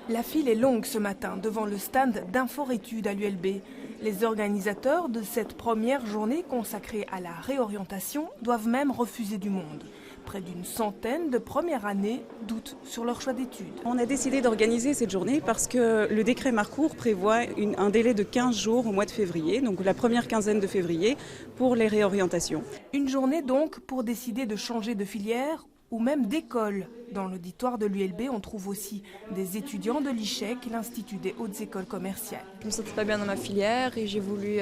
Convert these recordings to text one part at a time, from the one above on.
La file est longue ce matin devant le stand d'Inforétudes à l'ULB. Les organisateurs de cette première journée consacrée à la réorientation doivent même refuser du monde. Près d'une centaine de premières années doutent sur leur choix d'études. On a décidé d'organiser cette journée parce que le décret Marcourt prévoit un délai de 15 jours au mois de février, donc la première quinzaine de février, pour les réorientations. Une journée donc pour décider de changer de filière ou même d'école. Dans l'auditoire de l'ULB, on trouve aussi des étudiants de l'ICHEC, l'Institut des hautes écoles commerciales. Je me sentais pas bien dans ma filière et j'ai voulu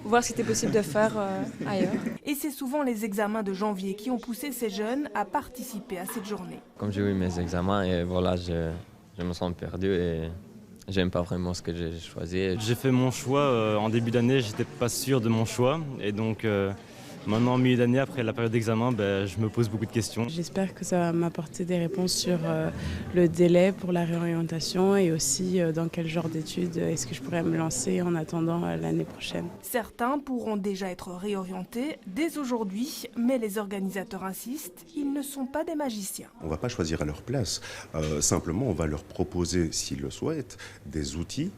voir ce qui était possible de faire ailleurs. Et c'est souvent les examens de janvier qui ont poussé ces jeunes à participer à cette journée. Comme j'ai eu mes examens, et voilà, je me sens perdu et j'aime pas vraiment ce que j'ai choisi. J'ai fait mon choix en début d'année, j'étais pas sûr de mon choix et donc maintenant, en milieu d'année, après la période d'examen, je me pose beaucoup de questions. J'espère que ça va m'apporter des réponses sur le délai pour la réorientation et aussi dans quel genre d'études est-ce que je pourrais me lancer en attendant l'année prochaine. Certains pourront déjà être réorientés dès aujourd'hui, mais les organisateurs insistent, ils ne sont pas des magiciens. On ne va pas choisir à leur place, simplement on va leur proposer, s'ils le souhaitent, des outils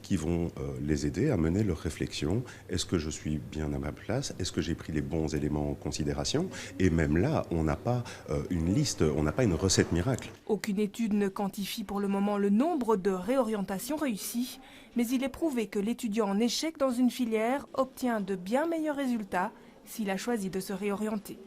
qui vont les aider à mener leur réflexion. Est-ce que je suis bien à ma place ? Est-ce que j'ai pris les bons éléments en considération? Et même là, on n'a pas une liste, on n'a pas une recette miracle. Aucune étude ne quantifie pour le moment le nombre de réorientations réussies, mais il est prouvé que l'étudiant en échec dans une filière obtient de bien meilleurs résultats s'il a choisi de se réorienter.